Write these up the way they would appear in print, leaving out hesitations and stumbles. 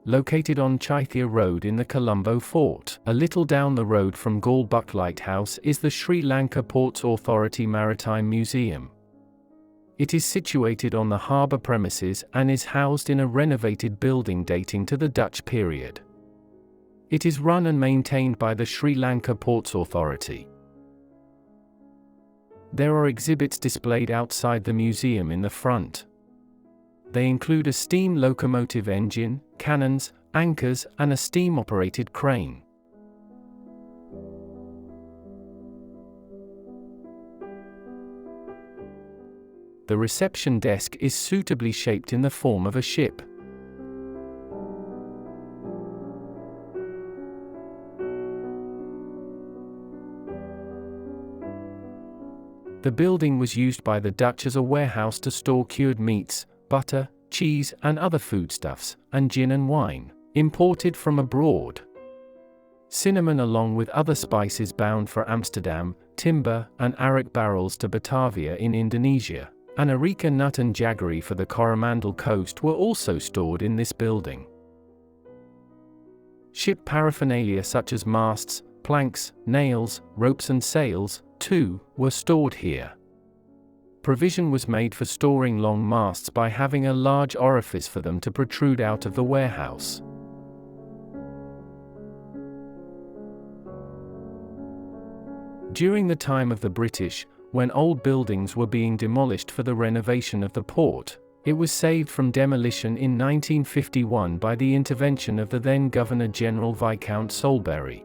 located on Chaitya Road in the Colombo Fort. A little down the road from Galle Buck Lighthouse is the Sri Lanka Ports Authority Maritime Museum. It is situated on the harbour premises and is housed in a renovated building dating to the Dutch period. It is run and maintained by the Sri Lanka Ports Authority. There are exhibits displayed outside the museum in the front. They include a steam locomotive engine, cannons, anchors, and a steam-operated crane. The reception desk is suitably shaped in the form of a ship. The building was used by the Dutch as a warehouse to store cured meats, butter, cheese and other foodstuffs, and gin and wine, imported from abroad. Cinnamon along with other spices bound for Amsterdam, timber and arak barrels to Batavia in Indonesia, and areca nut and jaggery for the Coromandel coast were also stored in this building. Ship paraphernalia such as masts, planks, nails, ropes and sails, too, were stored here. Provision was made for storing long masts by having a large orifice for them to protrude out of the warehouse. During the time of the British, when old buildings were being demolished for the renovation of the port, it was saved from demolition in 1951 by the intervention of the then Governor-General Viscount Soulbury.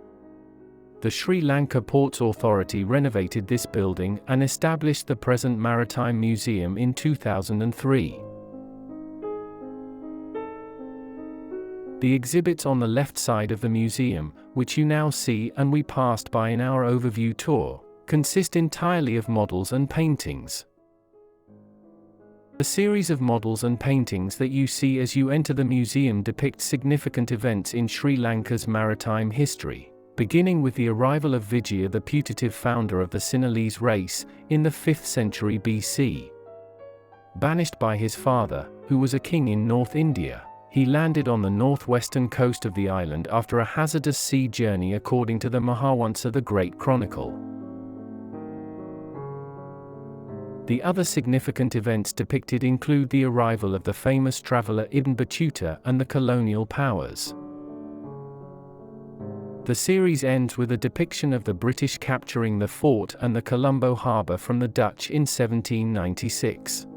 The Sri Lanka Ports Authority renovated this building and established the present Maritime Museum in 2003. The exhibits on the left side of the museum, which you now see and we passed by in our overview tour, consist entirely of models and paintings. The series of models and paintings that you see as you enter the museum depict significant events in Sri Lanka's maritime history, beginning with the arrival of Vijaya, the putative founder of the Sinhalese race, in the 5th century BC. Banished by his father, who was a king in North India, he landed on the northwestern coast of the island after a hazardous sea journey according to the Mahavansa, the Great Chronicle. The other significant events depicted include the arrival of the famous traveller Ibn Battuta and the colonial powers. The series ends with a depiction of the British capturing the fort and the Colombo harbour from the Dutch in 1796.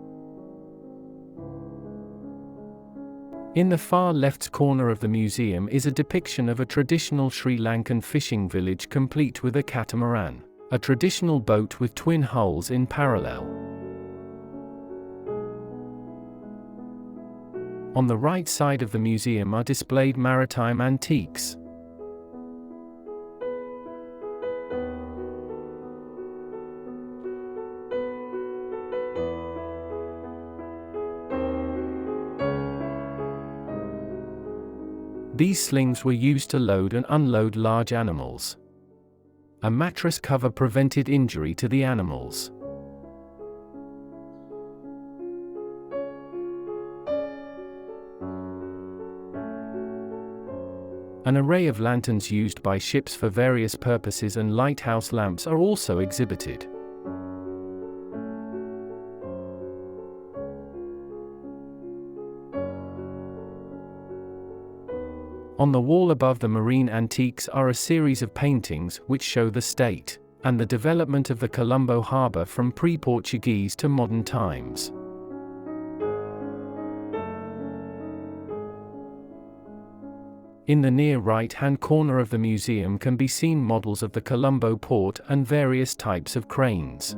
In the far left corner of the museum is a depiction of a traditional Sri Lankan fishing village complete with a catamaran, a traditional boat with twin hulls in parallel. On the right side of the museum are displayed maritime antiques. These slings were used to load and unload large animals. A mattress cover prevented injury to the animals. An array of lanterns used by ships for various purposes and lighthouse lamps are also exhibited. On the wall above the marine antiques are a series of paintings which show the state and the development of the Colombo harbour from pre-Portuguese to modern times. In the near right-hand corner of the museum can be seen models of the Colombo port and various types of cranes.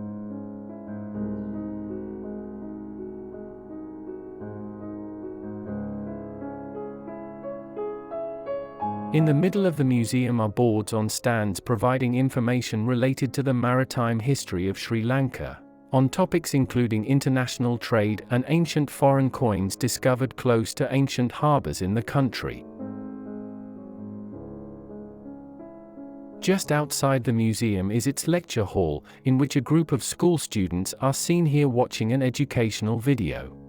In the middle of the museum are boards on stands providing information related to the maritime history of Sri Lanka, on topics including international trade and ancient foreign coins discovered close to ancient harbours in the country. Just outside the museum is its lecture hall, in which a group of school students are seen here watching an educational video.